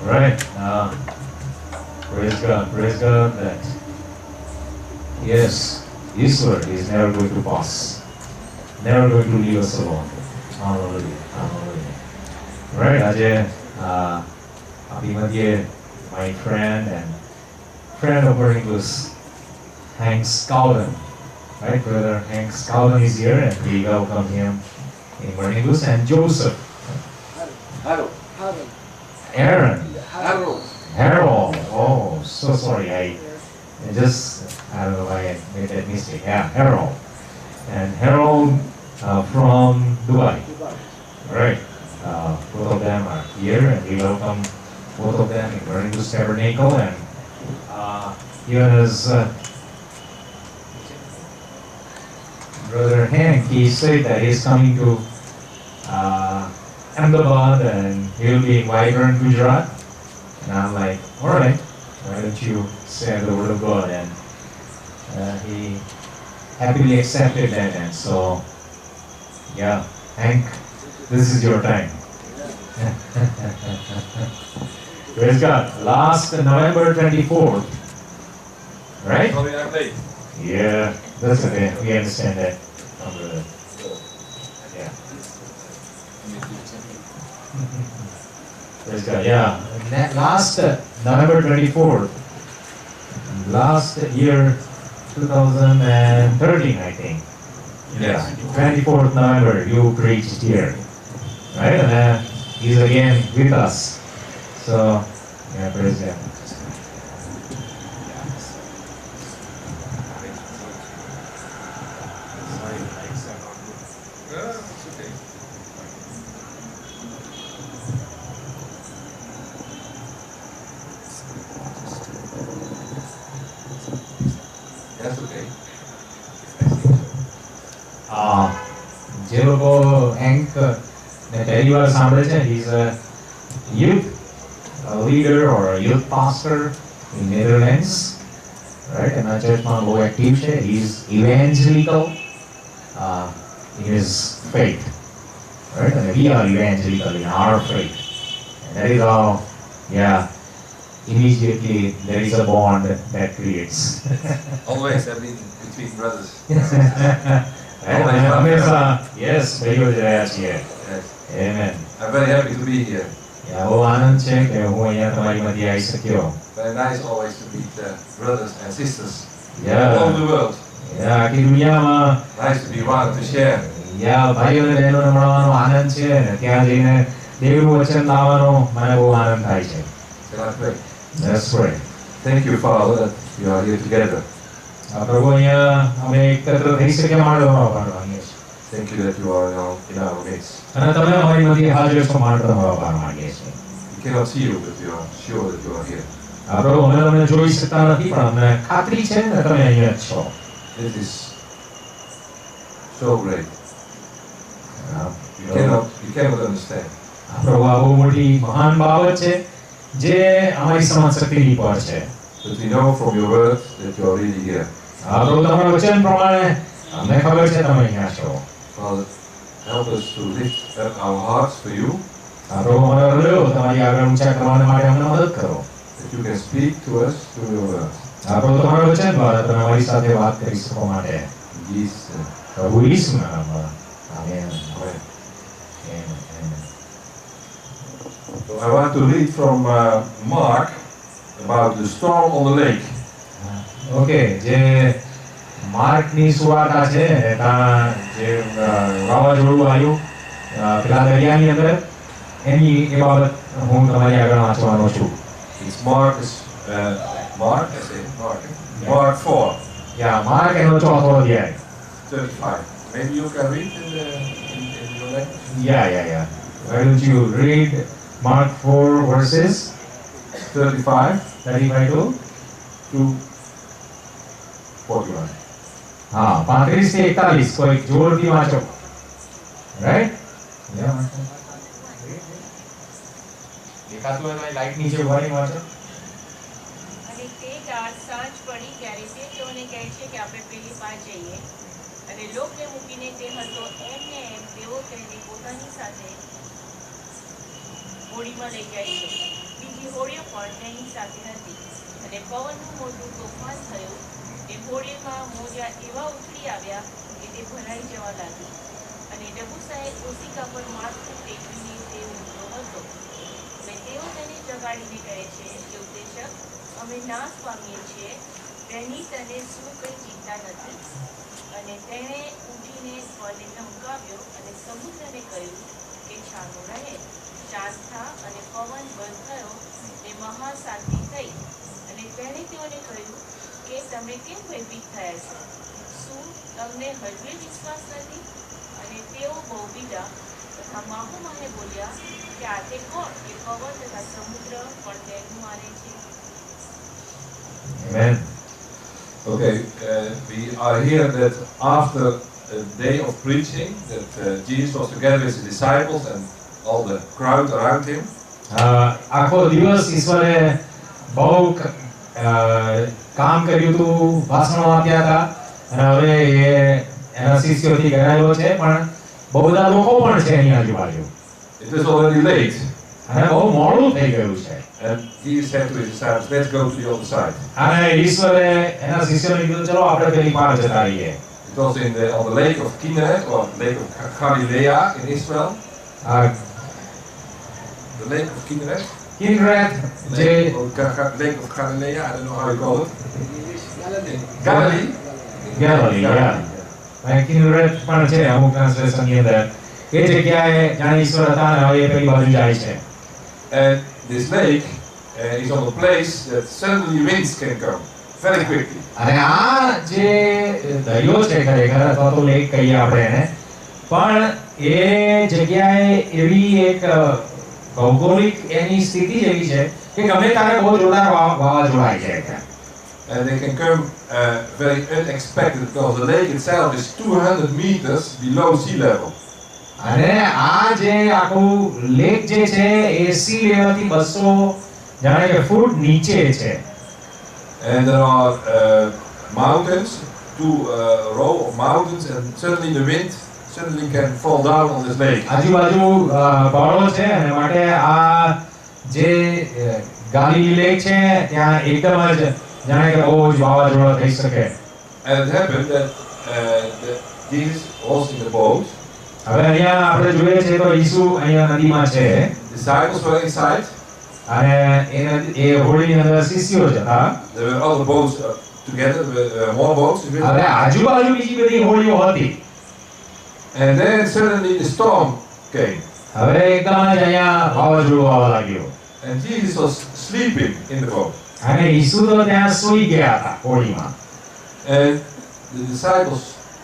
Right. Praise God that yes, Ishwar is never going to pass, never going to leave us alone. Hallelujah. Hallelujah. Right, Ajay, Api Madhye, my friend of Burning Loose, Hank Scowden. Right, brother Hank Scowden is here and we welcome him in Burning Loose, and Joseph. Harold. Aaron. Harold. Oh, so sorry. I don't know why I made that mistake. Yeah, Harold. And Harold from Dubai. Right. Both of them are here and we welcome both of them in Burning Loose Tabernacle. And even as Brother Hank, he said that he's coming to Ahmedabad and he'll be in Vibrant, Gujarat. And I'm like, all right, why don't you say the word of God? And he happily accepted that. And so, yeah, Hank, this is your time. Praise God. Last November 24th, right? Sorry, I'm late. Yeah, that's okay. We understand that. Yeah. Praise God. Yeah. Last November 24th, last year 2013, I think. Yes. 24th November, you preached here, right? And he's again with us. So, yeah, praise God. That's okay. જે લોકો Hank ને પહેલી વાર સાંભળે છે, he's a youth leader or a youth pastor in Netherlands, right? એમના ચર્ચમાં બહુ એક્ટિવ છે. He's evangelical in his faith, right? And we are evangelical in our faith. And that is how, yeah, immediately there is a bond that creates. Always have been between brothers. Yes, very good. Yes. Yes. Amen. I'm very happy to be here. Yeah, બહુ આનંદ છે કે હું અહીંયા તમારી મધ્ય આવી શક્યો. Very nice always to meet brothers and sisters Yeah. all over the world. Yeah, આખી દુનિયામાં Nice to be one to share. ભાઈઓ અને બહેનોને મળવાનો આનંદ છે ને ત્યાં જઈને દેવનું વચન લાવવાનો મને બહુ આનંદ થાય છે. Can I pray? That's right. Thank you, Father, that you are here together. પ્રભુ અહીંયા અમે એકત્ર થઈ શક્યા માટે તમારો આભાર માનીએ છીએ. Thank you that you are now in our midst. અને તમે અમારી મધ્ય હાજર છો માટે તમારો આભાર માનીએ છીએ. We cannot see you, but we are sure that you are here. પ્રભુ અમે તમને જોઈ શકતા નથી પણ અમને ખાતરી છે ને તમે અહીંયા જ છો. It is so great. You cannot understand. પ્રભુ આ બહુ મોટી મહાન બાબત છે જે અમારી સમજ શક્તિની પર છે. But we know from your word that you are really here. પ્રભુ તમારા વચન પ્રમાણે અમને ખબર છે તમે અહીંયા છો. Father, help us to lift up our hearts for you, પ્રભુ અમારા હૃદયો તમારી આગળ ઊંચા કરવાને માટે અમને મદદ કરો. that you can speak to us through your word. પ્રભુ તમારા વચન દ્વારા તમે અમારી સાથે વાત કરી શકો માટે In Jesus' name. પ્રભુ ઈસુના નામમાં. Amen. Amen. Amen. So I want to read from Mark about the storm on the lake. Okay, જે માર્કની સુવાર્તા છે ત્યાં જે વાવાઝોડું આવ્યું પેલા દરિયાની અંદર એની એ બાબત હું તમારી આગળ વાંચવાનો છું. It's Mark 4, માર્ક એનો ચોથો અધ્યાય. 35. Maybe you can read in your language. Yeah. Why don't you read Mark 4 verses 35 35 to 41. હા 35 થી 41 કોઈ જોરથી વાંચો. રાઈટ? દેખાતું હોય તો લાઈટ નીચે ઉભારી વાંચો. અને તે રાત સાંજ પડી ત્યારે તે તેઓને કહે છે કે આપણે પેલી પાર જઈએ અને લોકને મૂકીને તે હતો એમ ને એમ તેઓ તેને પોતાની સાથે હોડીમાં લઈ જાય છે. બીજી પણ તેની સાથે હતી. અને પવનનું મોટું તોફાન થયું કે હોડીમાં મોજા એવા ઉછળી આવ્યા કે તે ભરાઈ જવા લાગી. અને નબુસાએ ઓશિકા પર માથું ટેકવીને તે ઊંઘતો હતો. અને તેઓ તેને જગાડીને કહે છે કે ઉપદેશક, અમે નાશ પામીએ છીએ, તેની તને શું કંઈ ચિંતા નથી? અને તેણે ઉઠીને સ્વરને ધમકાવ્યો અને સમુદ્રને કહ્યું કે છાનો રહે, શાંત થા. અને પવન બંધ થયો ને મહાશાંતિ થઈ. અને તેણે તેઓને કહ્યું કે તમે કેમ ભયભીત થયા છો? શું તમને હજુ વિશ્વાસ નથી? અને તેઓ બહુ બીજા તથા માહુમાને બોલ્યા કે આ તે કોણ કે પવન તથા સમુદ્ર પણ તેનું માને છે? Amen. Okay, we are here that after a day of preaching, that Jesus was together with his disciples and all the crowd around him. આખો દિવસ ઈશ્વરે બહુ કામ કર્યું હતું, ભાષણો આપ્યા હતા અને હવે એ એના શિષ્યોથી ઘેરાયેલો છે, પણ બહુ બધા લોકો પણ છે એની આજુબાજુ It was already late, અને બહુ મોડું થઈ ગયું છે. and Jesus said to his disciples, "Let's go to the other side." અને ઈશ્વરે એના શિષ્યોને કીધું ચલો આપણે પેલી પાર જતા રહીએ. It was on the lake of Kinneret, or lake of Galilee in Israel. The lake of Kinneret. કિન્ડરેથ જે Lake of Galilee, I don't know how you call it. Galilee. ગેરલી કિન્ડરેથ પણ છે અમુક ટ્રાન્સલેશનની અંદર. એ જગ્યાએ જાણે ઈશ્વર હતા અને હવે એ પેલી બાજુ જાય છે. And this lake is on a place that suddenly winds can come very quickly. અને આ જે દરિયો છે ખરેખર અથવા તો લેક કહીએ આપણે એને, પણ એ જગ્યાએ એવી એક ભૌગોલિક એની સ્થિતિ એવી છે કે ગમે ત્યારે બહુ જોરદાર વાવાઝોડા આવી જાય ત્યાં. And they can come very unexpected because the lake itself is 200 meters below sea level. અને આ જે આખું લેક જે છે એ સી લેવલથી 200 જાણે કે ફૂટ નીચે છે. And there are mountains, two row of mountains, and suddenly the wind suddenly can fall down on this lake. આજુબાજુ પહાડો છે અને માટે આ જે ગાલિલી લેક છે ત્યાં એકદમ જ જાણે કે બહુ જ વાવાઝોડા થઈ શકે. And it happened that Jesus was in the boat. હવે અહીંયા આપણે જોઈએ છે તો ઈસુ અહીંયા નદીમાં છે Disciples were inside. અને એ હોડીની અંદર શિષ્યો જ હતા. There were other boats together, more boats. હવે આજુબાજુ બીજી બધી હોડીઓ હતી. And then suddenly the storm came. હવે એકદમ જ અહીંયા વાવાઝોડું આવવા લાગ્યું. And Jesus was sleeping in the boat. અને ઈસુ તો ત્યાં સૂઈ ગયા હતા હોડીમાં. And the disciples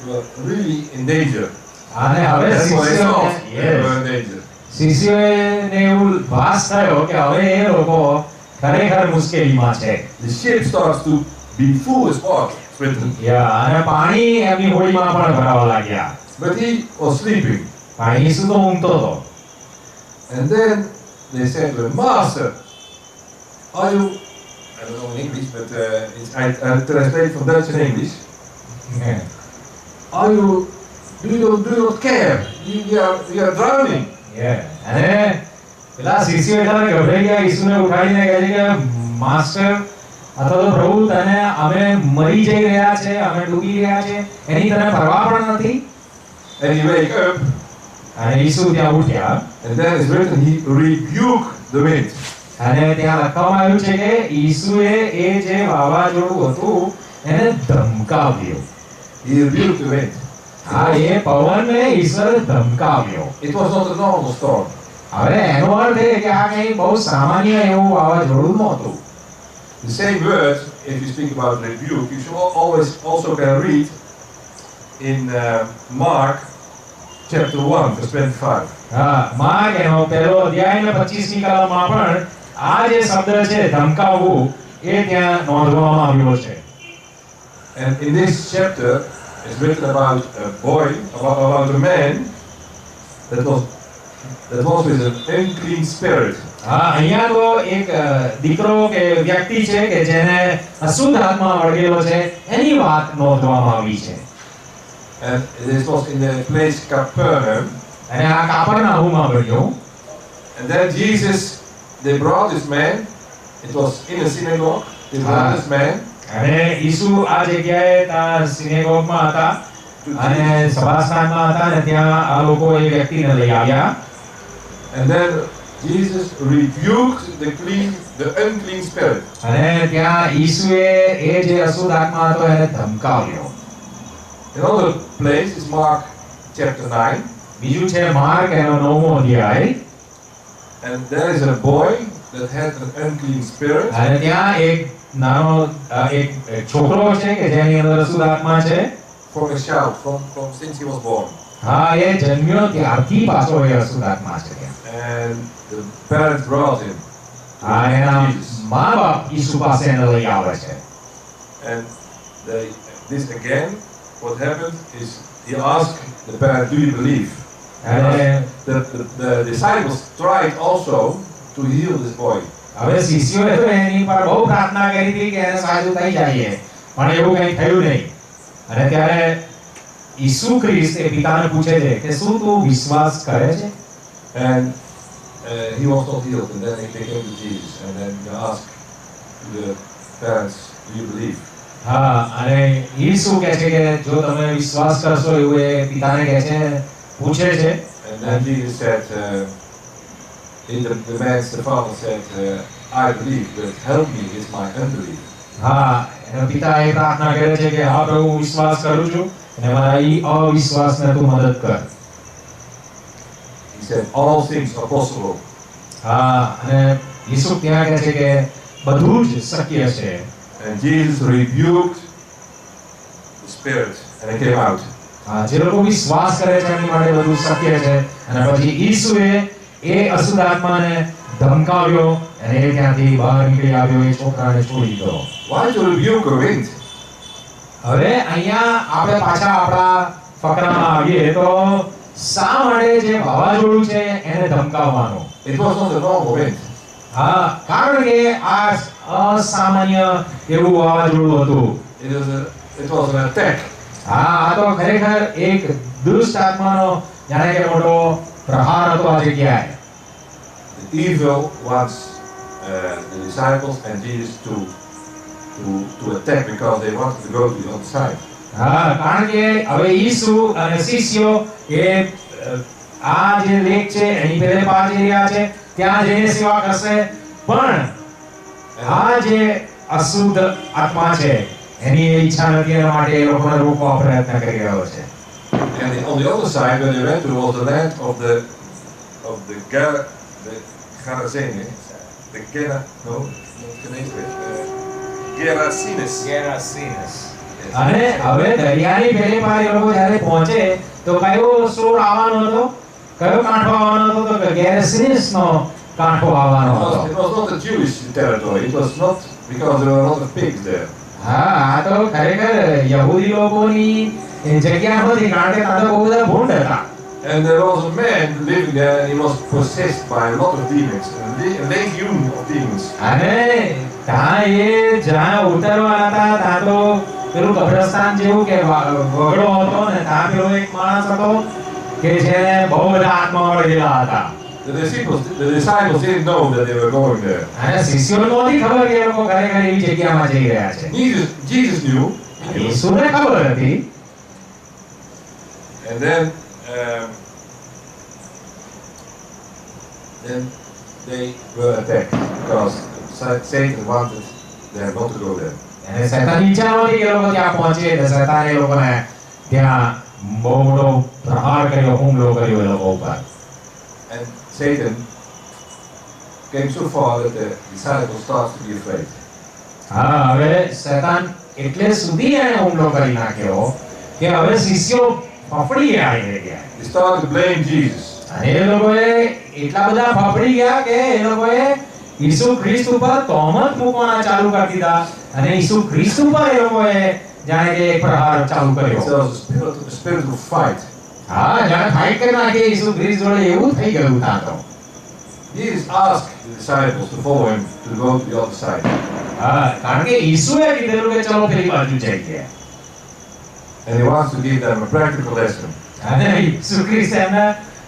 were really in danger. અને હવે That's why they thought they were in શિષ્યોને danger. શિષ્યોને એવું ભાસ થયો કે હવે એ લોકો ખરેખર મુશ્કેલીમાં છે. The ship starts to be full with water. અને પાણી એમની હોડીમાં પણ ભરાવા લાગ્યા. But he was sleeping. પણ ઈસુ તો ઊંઘતો હતો. And then they said to him, "Master, are you..." I don't know in English, but I translate from Dutch and English. "Are you... Do you not care? We are drowning." અને પેલા શિષ્યો એટલા ગભરાઈ ગયા, ઈસુને ઉઠાડીને કહે છે કે માસ્ટર અથવા તો પ્રભુ તને અમે મરી જઈ રહ્યા છે, અમે ડૂબી રહ્યા છે, એની તને પરવા પણ નથી. And he wake up. અને ઈસુ ત્યાં ઉઠ્યા. And then it's written, he rebuked the wind. અને ત્યાં લખવામાં આવ્યું છે કે ઈસુએ એ જે વાવાઝોડું હતું એને ધમકાવ્યું. He rebuked the wind. હા, એ પવનને ઈશ્વરે ધમકાવ્યો. It was not a normal storm. હવે એનો અર્થ એ કે આ કંઈ બહુ સામાન્ય એવું વાવાઝોડું નહોતું. The same word, if you speak about rebuke, you should always also can read in Mark chapter 1, verse 25. હા, માર્ક એનો પહેલો અધ્યાયના 25મી કલમમાં પણ આ જે શબ્દ છે ધમકાવવું એ ત્યાં નોંધવામાં આવ્યો છે. And in this chapter is written about a boy, about a man that was with an unclean spirit. હા, અહીંયા તો એક દીકરો કે વ્યક્તિ છે કે જેને અશુદ્ધ આત્મા વળગેલો છે એની વાત નોંધવામાં આવી છે. And this was in the place Capernaum. અને આ કાપરનાહુમમાં બન્યું. And then Jesus, they brought this man It was in a synagogue. This Ah. this man અને ઈસુ આ જગ્યાએ ત્યાં સિનેગોગમાં હતા અને સભાસ્થાનમાં હતા ને ત્યાં આ લોકો એ વ્યક્તિને લઈ આવ્યા and then Jesus rebuked the unclean spirit. અને ત્યાં ઈસુએ એ જે અશુદ્ધ આત્મા હતો એને ધમકાવ્યો. Another place is Mark chapter 9. બીજું છે માર્ક એનો 9મો અધ્યાય And there is a boy that had an unclean spirit. અને ત્યાં એક નાનો એક છોકરો છે કે જેની અંદર અશુદ્ધ આત્મા છે. From a child, from since he was born. હા એ જન્મ્યો ત્યારથી પાછો એ અશુદ્ધ આત્મા છે ત્યાં. And the parents brought him. હા એના Jesus. મા-બાપ ઈસુ પાસે એને લઈ આવે છે. And this again, what happened is he asked the parent, "Do you believe?" અને The disciples tried also to heal this boy. હવે શિષ્યોએ તો એની પર બહુ પ્રાર્થના કરી હતી કે એને સાજું થઈ જાય પણ એવું કંઈ થયું નહીં. અને ત્યારે ઈસુ ખ્રિસ્ત એ પિતાને પૂછે છે કે શું તું વિશ્વાસ કરે છે? And he was not healed. And then they came to Jesus. And then they asked the parents, "Do you believe?" હા અને ઈસુ કહે છે કે જો તમે વિશ્વાસ કરશો એવું એ પિતાને કહે છે પૂછે છે. And then Jesus said, the father said, "I believe, but help me with my unbelief." હા એનો પિતા એ પ્રાર્થના કરે છે કે હા પ્રભુ હું વિશ્વાસ કરું છું અને મારા ઈ અવિશ્વાસને તું મદદ કર. He said, "All things are possible." હા અને ઈસુ ત્યાં કહે છે કે બધું જ શક્ય છે. And Jesus rebuked the spirit, and it came out. હા જે લોકો વિશ્વાસ કરે છે એમની માટે બધું શક્ય છે. અને પછી ઈસુએ એ અશુદ્ધ આત્માને ધમકાવ્યો અને એ ત્યાંથી બહાર નીકળી આવ્યો એ છોકરાને છોડી દીધો. Why to rebuke a wind? હવે અહીંયા આપણે પાછા આપણા ફકરામાં આવીએ તો શા માટે જે વાવાઝોડું છે એને ધમકાવવાનું? It was not a normal wind. હા કારણ કે આ અસામાન્ય એવું વાવાઝોડું હતું. It was an attack. હા આ તો ખરેખર એક દુષ્ટ આત્માનો જાણે કે મોટો પ્રહાર હતો આ જગ્યાએ. The evil wants the disciples and Jesus to attack because they wanted to go to the other side. હા કારણ કે હવે ઈસુ અને શિષ્યો એ આ જે લેક છે એની પેલે પાર જઈ રહ્યા છે ત્યાં જઈને સેવા કરશે પણ આ જે અશુદ્ધ આત્મા છે એની એ ઈચ્છા નથી એના માટે એ લોકોને રોકવા પ્રયત્ન કરી રહ્યો છે. And on the other side, when they went to, was the land of the Gerasenes, the Gerasenes. અને હવે દરિયાની પેલે પાર એ લોકો જ્યારે પહોંચે તો કયો સોર આવવાનો હતો? કયો કાંઠો આવવાનો હતો? તો ગેરસીનસનો કાંઠો આવવાનો હતો. It was not a Jewish territory. It was not because there were a lot of pigs there. હા આ તો ખરેખર યહૂદી લોકોની જગ્યા નથી કારણ કે ત્યાં તો બહુ બધા ભૂંડ હતા. And there was a man living there, and he was possessed by a lot of demons, a legion of demons. અને ત્યાં એ જ્યાં ઉતરવાના હતા ત્યાં તો પેલું કબ્રસ્તાન જેવું કે વગડો હતો ને ત્યાં પેલો એક માણસ હતો કે જેને બહુ બધા આત્મા વળગેલા હતા. The disciples didn't know that they were going there. અને શિષ્યોને નહોતી ખબર કે એ લોકો ખરેખર એવી જગ્યામાં જઈ રહ્યા છે. Jesus knew. ઈસુને ખબર હતી. And then they were attacked because Satan wanted them not to go there. અને શૈતાનની ઈચ્છા નહોતી કે એ લોકો ત્યાં પહોંચે એટલે શૈતાને એ લોકોને ત્યાં બહુ મોટો પ્રહાર કર્યો, હુમલો કર્યો એ લોકો ઉપર. And Satan came so far that the disciples started to be afraid. હા હવે શૈતાન એટલે સુધી એને હુમલો કરી નાખ્યો કે હવે શિષ્યો ફફડી ગયા એ જગ્યાએ. They started to blame Jesus. અને એ લોકોએ એટલા બધા ફફડી ગયા કે એ લોકોએ ઈસુ ખ્રિસ્ત ઉપર તોહમત મૂકવાના ચાલુ કરી દીધા અને ઈસુ ખ્રિસ્ત ઉપર એ લોકોએ જાણે કે એક પ્રહાર ચાલુ કર્યો. It was a spiritual fight. હા જાણે ફાઇટ કરી નાખી ઈસુ ખ્રિસ્ત જોડે એવું થઈ ગયું ત્યાં તો. Jesus asked the disciples to follow him to go to the other side. હા કારણ કે ઈસુએ કીધેલું કે ચલો પેલી બાજુ જઈએ. And he wants to give them a practical lesson. અને ઈસુ ખ્રિસ્ત એમને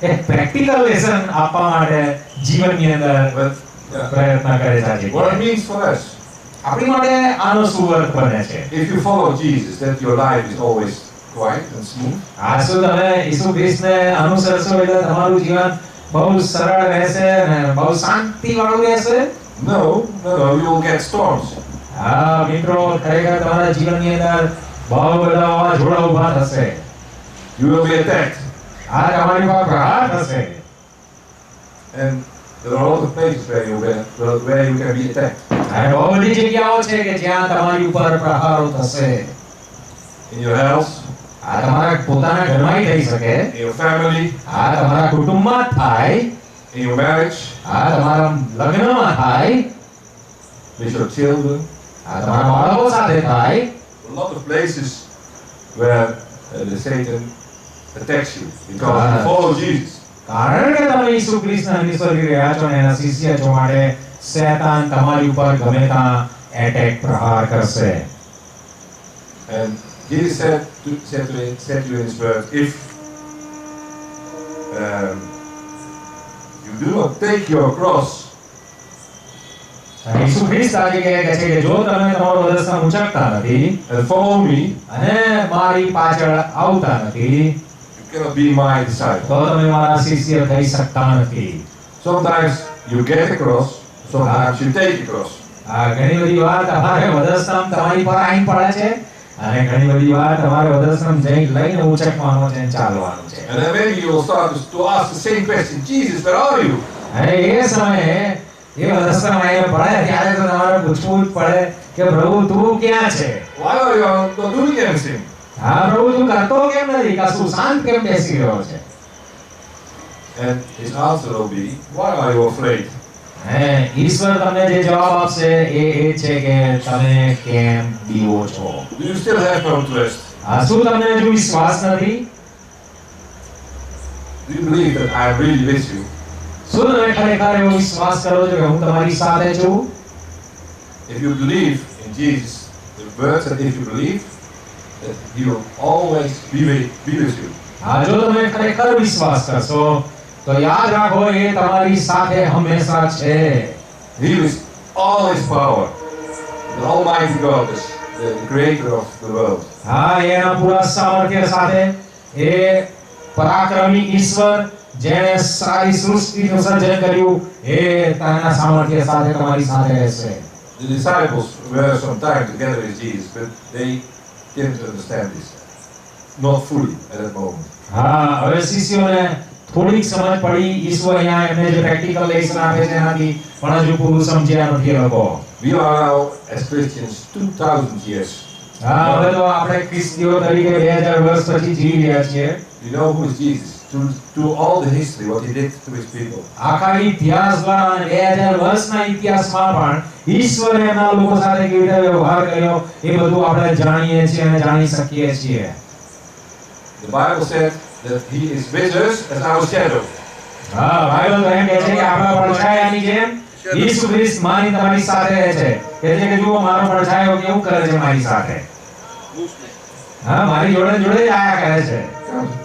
એક પ્રેક્ટિકલ લેસન આપવા માટે જીવનની અંદર પ્રયત્ન કરે છે આજે. What it means for us. આપણી માટે આનો શું અર્થ બને છે? If you follow Jesus, that your life is always quiet and smooth. આ શું તમે ઈસુ ખ્રિસ્તને અનુસરશો એટલે તમારું જીવન બહુ સરળ રહેશે અને બહુ શાંતિ વાળું રહેશે? No, you will get storms. હા મિત્રો, ખરેખર તમારા જીવનની અંદર બહુ બધા વાવાઝોડા ઊભા થશે. You will be attacked. આ તમારી પર પ્રહાર થશે. And there are a lot of places where you can be attacked. અને બહુ બધી જગ્યાઓ છે કે જ્યાં તમારી ઉપર પ્રહારો થશે. In your house, આ તમારા પોતાના ઘરમાં થઈ શકે, in your family, આ તમારા કુટુંબમાં થાય, in your marriage, આ તમારા લગ્નમાં થાય, with your children. આ તમારા બાળકો સાથે થાય. A lot of places where the Satan attacks you because you follow Jesus. કારણ કે તમે ઈસુ ખ્રિસ્તને અનુસરી રહ્યા છો અને એના શિષ્ય છો માટે શૈતાન તમારી ઉપર ગમે ત્યાં એટેક પ્રહાર કરશે. And Jesus said to you in his word, if you do not take your cross, ઈસુ ખ્રિસ્ત આજે કહે છે કે જો તમે તમારો વદસ્તમ ઉંચકતા નથી and follow me, અને મારી પાછળ આવતા નથી, you cannot be my disciple. તો તમે મારા શિષ્ય થઈ શકતા નથી. Sometimes you get a cross, sometimes you take a cross. ઘણી બધી વાર તમારે વદસ્તમ તમારી પર આવીને પડે છે અને ઘણી બધી વાર તમારે વદસ્તમ જઈ લઈને ઉંચકવાનું છે અને ચાલવાનું છે. And then maybe you will start to ask the same question, Jesus, where are you? અને એ સમયે એ વદસ્તમ આવીને પડે ત્યારે તો તમારે પૂછવું જ પડે કે પ્રભુ તું ક્યાં છે? Why are you not doing anything? હા પ્રભુ તું કરતો કેમ નથી? કશું શાંત કેમ બેસી રહ્યો છે? And his answer will be, why are you afraid? ઈશ્વર તમને જે જવાબ આપશે એ છે કે તમે કેમ બીવો છો? Do you still have no trust? શું તમને હજુ વિશ્વાસ નથી? Do you believe that I am really with you? શું તમે ખરેખર એવો વિશ્વાસ કરો છો કે હું તમારી સાથે છું? If you believe in Jesus, the words that if you believe that he will always be with you. જો તમે ખરેખર વિશ્વાસ કરશો તો યાદ રાખો એ તમારી સાથે હંમેશા છે. He is all his power, the Almighty God, the creator of the world. એના પૂરા સામર્થ્ય સાથે એ પરાક્રમી ઈશ્વર જેણે સારી સૃષ્ટિનું સર્જન કર્યું એ તેના સામર્થ્ય સાથે તમારી સાથે રહેશે. The disciples were some time together with Jesus, but they didn't understand this, not fully at that moment. હવે શિષ્યોને થોડીક સમજ પડી. ઈશ્વર અહીંયા એમને જે પ્રેક્ટિકલ લેસન આપે છે એનાથી પણ હજુ પૂરું સમજ્યા નથી એ લોકો. We are now as Christians 2000 years. હવે તો આપણે ખ્રિસ્તીઓ તરીકે 2000 વર્ષ પછી જીવી રહ્યા છીએ. You know who is Jesus? Through all the history, what he did to his people. આખા ઇતિહાસ દ્વારા 2000 વર્ષના ઇતિહાસમાં પણ ઈશ્વરે એના લોકો સાથે કેવી રીતે વ્યવહાર કર્યો એ બધું આપણે જાણીએ છીએ અને જાણી શકીએ છીએ. The Bible said that he is with us as our shadow. Bible એમ કહે છે કે આપણા પડછાયાની જેમ ઈસુ ખ્રિસ્ત મારી તમારી સાથે રહે છે. કહે છે કે જુઓ મારો પડછાયો કેવું કરે છે મારી સાથે. મારી જોડે જોડે જ આયા કરે છે.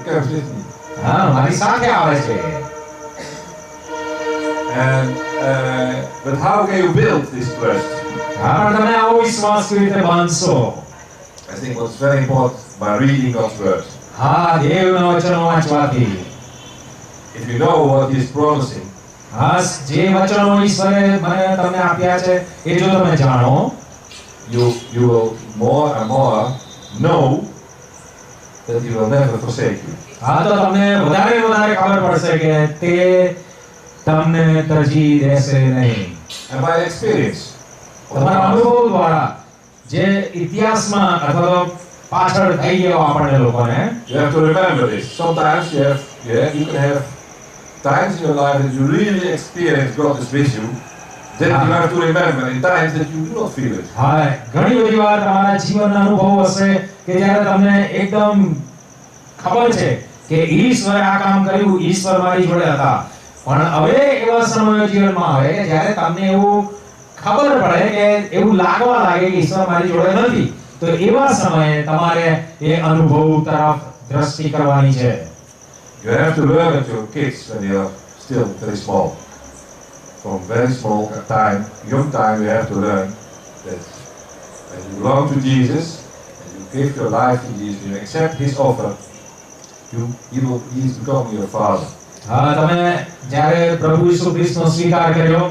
Comes with me. મારી સાથે આવે છે. And but how can you build this trust? પણ તમે આવો વિશ્વાસ કેવી રીતે બાંધશો? I think what's very important by reading God's word. દેવના વચનો વાંચવાથી. If you know what he is promising, જે વચનો ઈશ્વરે મને તમને આપ્યા છે એ જો તમે જાણો, you will more and more know that he will never forsake you. તો તમને વધારે વધારે ખબર પડશે કે તે તમને તજી દેશે નહીં. And by experience, તમારા અનુભવ દ્વારા જે ઇતિહાસમાં અથવા તો પાછળ થઈ ગયો આપણને લોકોને, you have to remember this. Sometimes you can have times in your life that you really experience God is with you. Then you have to remember in times that you do not feel it. ઘણી બધી વાર તમારા જીવનના અનુભવ હશે કે જ્યારે તમને એકદમ ખબર છે કે ઈશ્વરે આ કામ કર્યું, ઈશ્વર મારી જોડે હતા. પણ હવે એવા સમયો જીવનમાં આવે કે જ્યારે તમને એવું ખબર પડે કે એવું લાગવા લાગે કે ઈશ્વર મારી જોડે નથી. તો એવા સમયે તમારે એ અનુભવ તરફ દ્રષ્ટિ કરવાની છે. You have to learn at your kids when they are still very small. from very small time, young time, you have to learn that when you belong to Jesus and you give your life to Jesus, you accept His offer, He is becoming your Father. હા, તમે જ્યારે પ્રભુ ઈસુ ખ્રિસ્તનો સ્વીકાર કર્યો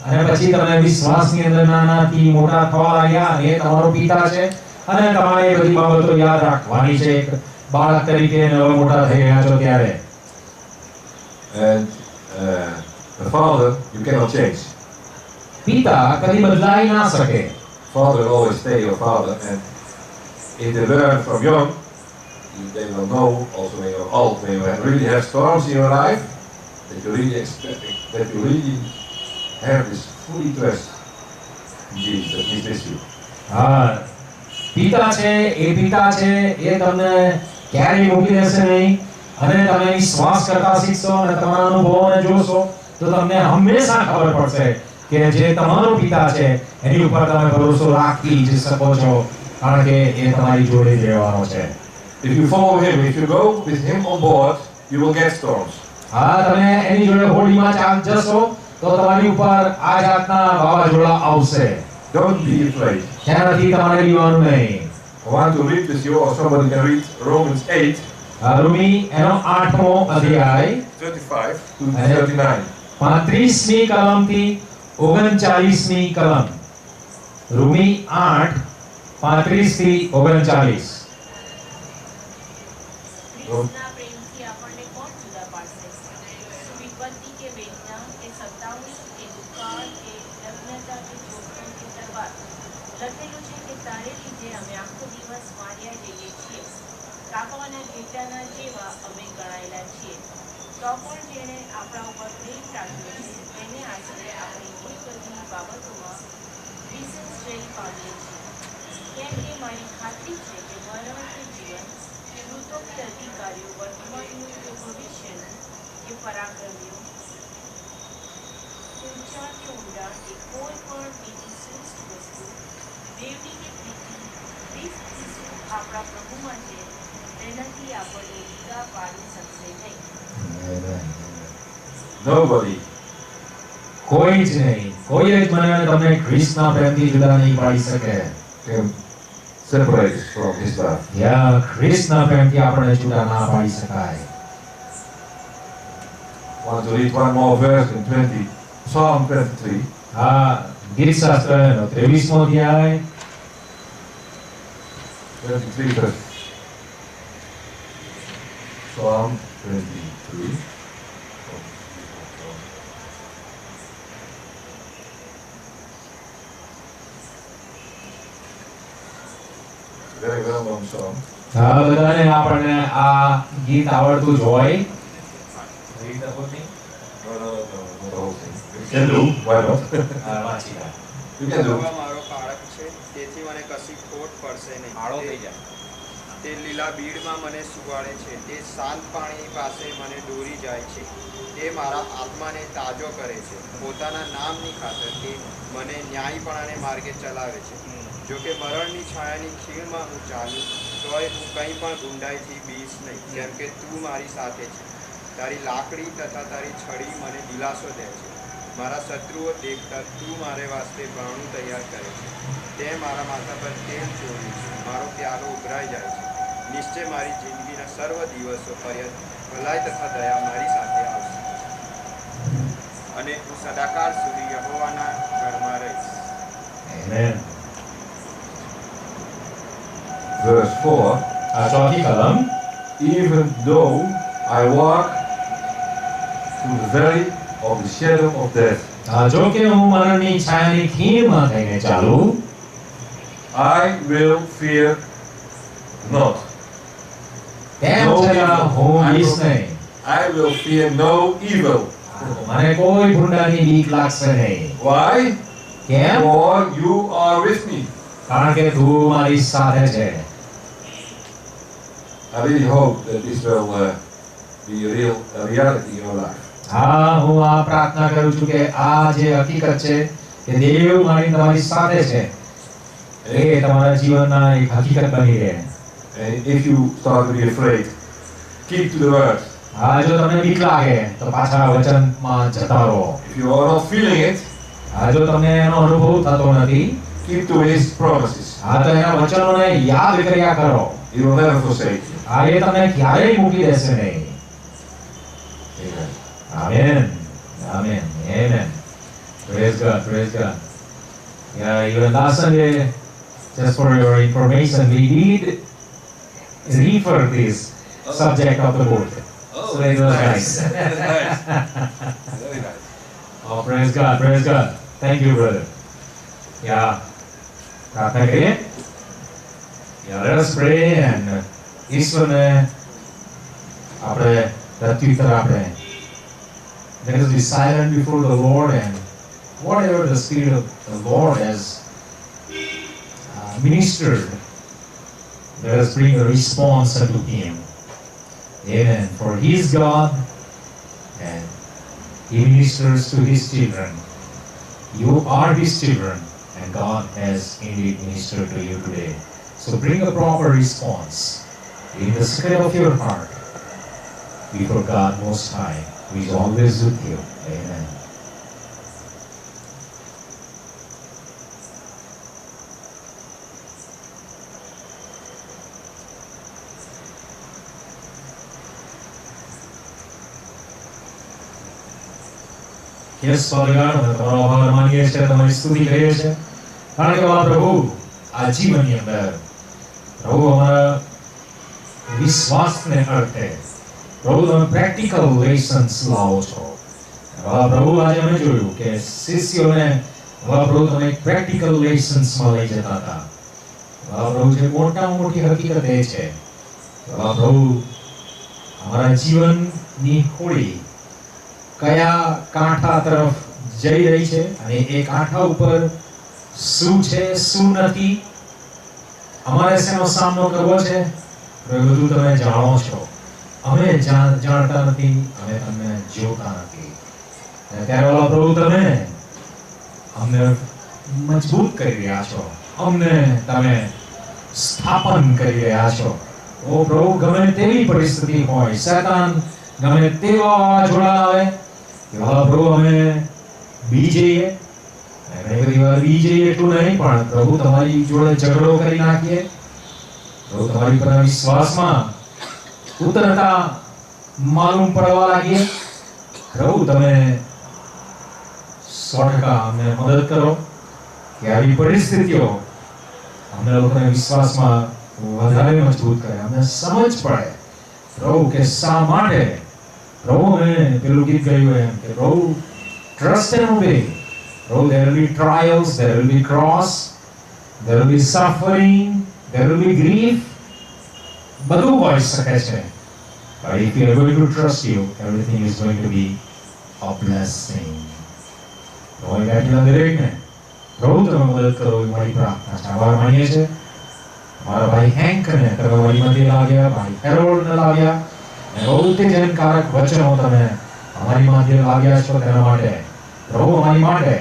અને પછી તમે વિશ્વાસની અંદર નાનાથી મોટા થવા લાગ્યા અને એ તમારો પિતા છે અને તમારે એ બધી બાબતો યાદ રાખવાની છે એક બાળક તરીકે અને હવે મોટા થઈ રહ્યા છો ત્યારે. And the Father, you cannot change. પિતા કદી બદલાઈ ના શકે. Father will always stay your Father, and if they learn from young, they will know also when you're old, when you really have storms in your life, that you really expect, that you really have this fully trust in Jesus, that He's with you. હા, પિતા છે એ પિતા છે એ તમને ક્યારેય મૂકી દેશે નહીં અને તમે વિશ્વાસ કરતા શીખશો અને તમારા અનુભવોને જોશો તો તમને હંમેશા ખબર પડશે કે જે તમારો પિતા છે એની ઉપર તમે ભરોસો રાખી જ શકો છો કારણ કે એ તમારી જોડે જ રહેવાનો છે. If you follow Him, if you go with Him on board, you will get storms. હા, તમે એની જોડે હોડીમાં જશો તો તમારી ઉપર આ જાતના વાવાઝોડા આવશે. Don't be afraid. તેનાથી તમારે બીવાનું નહીં. I want to read with you, or somebody can read Romans 8, Romi એનો 8મો અધ્યાય 35 to 39. 35મી કલમથી 39મી કલમ. રોમી 8 35 થી 39. ખ્રિસ્તના પ્રેમથી આપણને કોણ જુદા પાડશે? શું વિપત્તિ કે વેદના કે સતાવણી કે દુકાળ કે નગ્નતા કે જોખમ કે તલવાર? લખેલું છે કે તારે લીધે અમે આખો દિવસ માર્યા જઈએ છીએ, કાપવાના ઘેટાના જેવા અમે ગણાયેલા છીએ. તો પણ જેણે આપણા ઉપર પ્રેમ રાખ્યો છે તેને આશરે આપણે એ બધી બાબતોમાં વિશેષ જય પામીએ છીએ. કેમ કે મારી ખાતરી છે કે મરણ કે જીવન કે મૃતો કે અધિકારીઓ, વર્તમાનનું કે ભવિષ્યનું કે પરાક્રમીઓ, ઊંચા કે ઊંડા કે કોઈ પણ બીજી શ્રેષ્ઠ વસ્તુ, દેવની કે પ્રીતિ, ખ્રિસ્ત ઈસુ આપણા પ્રભુમાં છે, તેનાથી આપણને જુદા પાડી શકશે નહીં. Nobody કોઈ જ નહીં, કોઈ જ મને અને તમને ખ્રિસ્તના પ્રેમથી જુદા નહીં પાડી શકે. can separate us from His love. યા ખ્રિસ્તના પ્રેમથી આપણને જુદા ના પાડી શકાય. I want to read one more verse in Psalm 23. હા, ગીતશાસ્ત્રનો 23મો અધ્યાય 23 verse. Psalm 23. Very well known song. હા, બધાને આપણને આ ગીત આવડતું જ હોય. No, not the whole thing. You can do, why not? હા, વાંચી લો. You can do. યહોવા મારો બાળક છે, તેથી મને કશી ખોટ પડશે નહીં. તે લીલા બીડમાં મને સુવાડે છે, તે શાંત પાણી પાસે મને દોરી જાય છે. તે મારા આત્માને તાજો કરે છે. પોતાના નામની ખાતર તે મને ન્યાયપણાને માર્ગે ચલાવે છે. જો કે મરણની છાયાની ખીણમાં હું ચાલું તોય હું કંઈ પણ ગુંડાઈથી બીશ નહીં, કેમ કે તું મારી સાથે છે. તારી લાકડી તથા તારી છડી મને દિલાસો દે છે. મારા શત્રુઓ દેખતા તું મારે વાસ્તે ભાણું તૈયાર કરે છે. તે મારા માથા પર તેલ ચોર્યું છે, મારો પ્યાલો ઉભરાઈ જાય છે. નિશ્ચય મારી જિંદગીના સર્વ દિવસો પર્યંત ભલાઈ તથા દયા મારી સાથે આવશે અને હું સદાકાળ સુધી યહોવાના ઘરમાં રહીશ. Amen. Verse 4. આ ચોથી કલમ. Even though I walk through the valley of the shadow of death, જો કે હું મરણની છાયાની ખીણમાં થઈને ચાલું, I will fear not. તેમ છતાં હું બીશ નહીં. I will fear no evil. મને કોઈ ભૂંડાની બીક લાગશે નહીં. Why? કેમ? For you are with me. કારણ કે તું મારી સાથે છે. I really hope that this will be a reality in your life. હા, હું આ પ્રાર્થના કરું છું કે આ જે હકીકત છે કે દેવ તમારી સાથે છે એ તમારા જીવનના એક હકીકત બની રહે. And if you start to be afraid, keep to the word. જો તમને બીક લાગે તો પાછા વચનમાં જતા રહો. If If you are not feeling it, જો તમને એનો અનુભવ થતો નથી, keep to His promises. તો એના વચનોને યાદ કર્યા કરો. He will never forsake you. એ તમને ક્યારેય મૂકી દેશે નહીં. Amen. Amen. Amen. Amen. Praise God. Praise God. Yeah, even last Sunday, just for your information, we did refer this subject of the book. So it was nice. Very nice. Oh, praise God. Praise God. Thank you, brother. Yeah. प्रार्थना करिए. Yeah, let us pray and ईश्वरને આપણે પ્રત્યુત્તર આપે. Let us be silent before the Lord, and whatever the Spirit of the Lord has ministered, let us bring a response unto Him. Amen. For He is God, and He ministers to His children. You are His children, and God has indeed ministered to you today. So bring a proper response in the secret of your heart before God Most High, who is always with you. Amen. Yes, Father God, તમારો આભાર માનીએ છીએ, તમારી સ્તુતિ કરીએ છીએ, કારણ કે પ્રભુ આ જીવનની અંદર પ્રભુ અમારા વિશ્વાસને અર્થે પ્રભુ તમે પ્રેક્ટિકલ લેસન્સ લાવો છો. પ્રભુ આજે અમે જોયું કે શિષ્યોને પ્રભુ તમે પ્રેક્ટિકલ લેસન્સમાં લઈ જતા હતા. પ્રભુ જે મોટામાં મોટી હકીકત એ છે પ્રભુ અમારા જીવનની હોળી કયા કાંઠા તરફ જઈ રહી છે અને એ કાંઠા ઉપર શું છે શું નથી, અમારે શેનો સામનો કરવો છે, એ બધું તમે જાણો છો. અમે જાણતા નથી, અમે તમને જોતા નથી. ત્યારે ઓલા પ્રભુ તમે અમને મજબૂત કરી રહ્યા છો, અમને તમે સ્થાપન કરી રહ્યા છો. ઓ પ્રભુ, ગમે તેવી પરિસ્થિતિ હોય, શૈતાન ગમે તેવા વાવાઝોડા આવે, પ્રભુ અમે બી જઈએ, ઘણી બધી વાર બી જઈએ એટલું નહીં, પણ પ્રભુ તમારી જોડે ઝઘડો કરી નાખીએ. પ્રભુ તમારી પર વિશ્વાસમાં ઉતરતા માલુમ પડવા લાગીએ. પ્રભુ તમે 100% અમને મદદ કરો કે આવી પરિસ્થિતિઓ અમને લોકોને વિશ્વાસમાં વધારે મજબૂત કરે, અમને સમજ પડે પ્રભુ કે શા માટે પ્રભુ અમે પેલું ગીત ગાયું એમ કે પ્રભુ trust and obey. પ્રભુ there will be trials, there will be cross, there will be suffering, there will be grief. બધું હોઈ શકે છે. But if you are going to trust you, everything is going to be a blessing. પ્રભુ બેઠેલા દરેકને પ્રભુ તમે મદદ કરો એ મારી પ્રાર્થના છે. આભાર માનીએ છીએ મારા ભાઈ હેન્કને તમે મારી મધ્ય લાવ્યા, ભાઈ હેરોલ્ડને લાવ્યા, ઉત્તેજનકારક વચનો તમે અમારી માધ્યે લાવ્યા છો. તેના માટે પ્રભુ અમારી માટે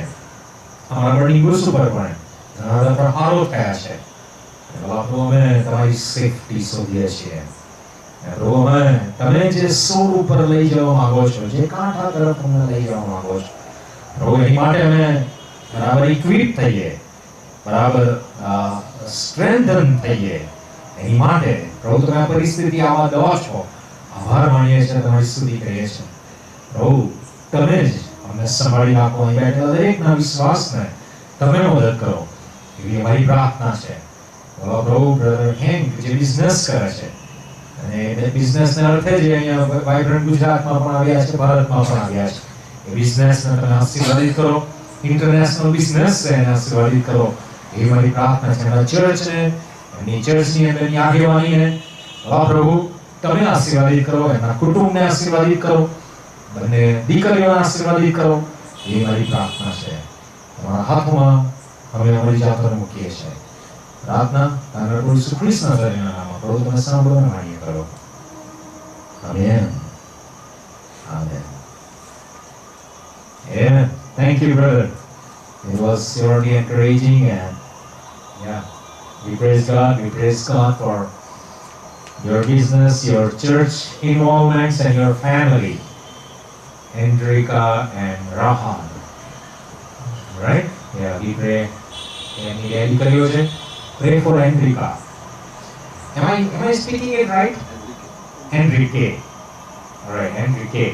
અમારા બર્નિંગ બુશ ઉપર પણ ઘણા બધા પ્રહારો થયા છે. પ્રભુ અમે તમારી સેફટી શોધીએ છીએ. પ્રભુ અમે તમે જે સોર ઉપર લઈ જવા માંગો છો, જે કાંઠા તરફ અમને લઈ જવા માંગો છો, પ્રભુ એની માટે અમે બરાબર ઇક્વિપ થઈએ, બરાબર સ્ટ્રેન્થન થઈએ. એની માટે પ્રભુ તમે આ પરિસ્થિતિ આવા દો છો. આભાર માનીએ છીએ, તમારી સ્તુતિ કરીએ છીએ. પ્રભુ તમે જ અમને સંભાળી રાખો, અહીં બેઠેલા દરેકના વિશ્વાસને તમે મદદ કરો એવી અમારી પ્રાર્થના છે. પ્રભુ બ્રધર હેન્ક જે બિઝનેસ કરે છે અને એ બિઝનેસને અર્થે જ અહીંયા વાઇબ્રન્ટ ગુજરાતમાં પણ આવ્યા છે, ભારતમાં પણ આવ્યા છે. એ બિઝનેસને તમે આશીર્વાદિત કરો, ઇન્ટરનેશનલ બિઝનેસ છે એને આશીર્વાદિત કરો એવી મારી પ્રાર્થના છે. એમના ચર્ચને, એમની ચર્ચની અંદરની આગેવાનીને પ્રભુ તમે આશીર્વાદિત કરો, એમના કુટુંબને આશીર્વાદિત કરો, બંને દીકરીઓને આશીર્વાદિત કરો એ મારી પ્રાર્થના છે. તમારા હાથમાં અમે અમારી જાતોને મૂકીએ છીએ. પ્રાર્થના તારા પ્રભુ ઈસુ ખ્રિસ્તના ધન્યના નામમાં પ્રભુ તમે સાંભળો અને માન્ય કરો. Amen. Amen. Amen. Thank you, brother. It was surely encouraging, and yeah, we praise God. We praise God for your business, your church involvements, and your family. Enrica and Rahan. Right? Yeah, we pray. And pray for Enrica. Am I speaking it right? Enrique. Alright, Enrique.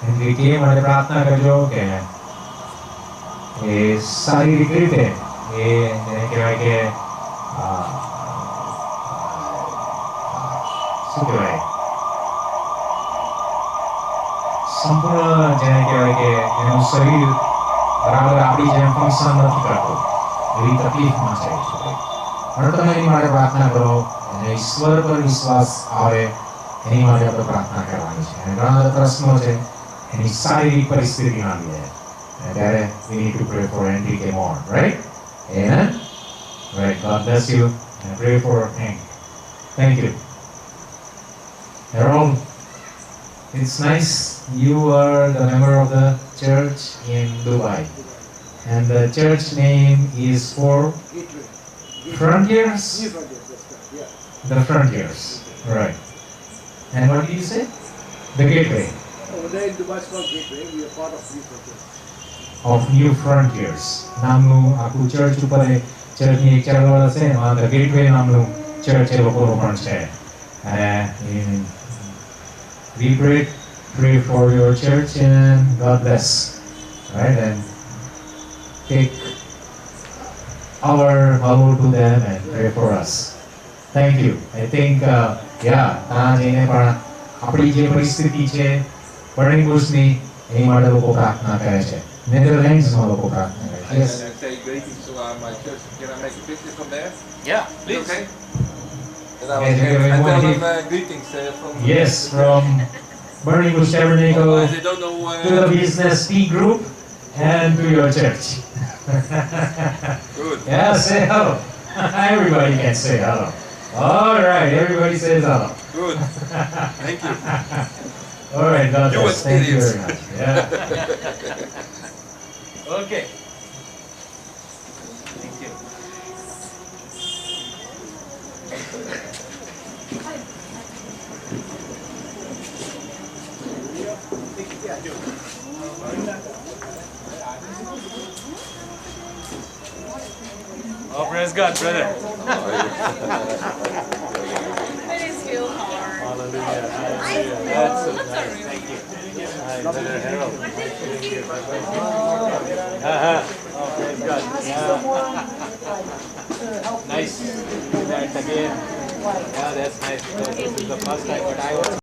Enrique માટે પ્રાર્થના કરજો કે એ શારીરિક રીતે એ જેને કહેવાય કે શું કહેવાય સંપૂર્ણ જેને કહેવાય કે એનું શરીર બરાબર આપણી જેમ ફંક્શન નથી કરતું એવી તકલીફમાં છે પણ તમે એની માટે પ્રાર્થના કરો અને ઈશ્વર પર વિશ્વાસ આવે એની માટે આપણે પ્રાર્થના કરવાની છે અને ઘણા બધા પ્રશ્નો છે એની શારીરિક પરિસ્થિતિના લીધે ત્યારે we need to pray for Enrique more, right? Amen? Right, God bless you and pray for Hank. Thank you. Harold, it's nice you are the member of the church in Dubai and the church name is for Frontiers? The Frontiers, right. And what did you say? The Gateway. Over there in Dubai, it's called Gateway. We are part of New Frontiers. Of New Frontiers. નામનું આખું church ઉપર ચર્ચની એક ચળવળ હશે એમાં The Gateway નામનું church એ લોકોનું પણ છે અને we pray for your church and God bless, right? And take our Babu to them and pray for us. Thank you. I think ત્યાં જઈને પણ આપણી જે પરિસ્થિતિ છે બર્નિંગ બુશની એની માટે લોકો પ્રાર્થના કરે છે નેધરલેન્ડ્સમાં લોકો પ્રાર્થના કરે છે. Yes. I say greetings to my church. Can I make a picture from there? Yeah, please. Okay. And I Yes, tell everyone. them greetings from. Yes, from Burning Bush Tabernacle Otherwise they don't know. to the business T group and to your church. Good. Yeah, say hello. Everybody can say hello. All right, everybody says hello. Good. Thank you. All right, God You bless. Thank you very experience. much. Yeah. Okay. Thank you. Oh, praise God, brother. It is still hard. Hallelujah. Hallelujah. That's so nice. Thank you. Hi, Brother Harold. Oh, praise God. Yeah. Nice. That again. Yeah, that's nice. This is the first time, but I was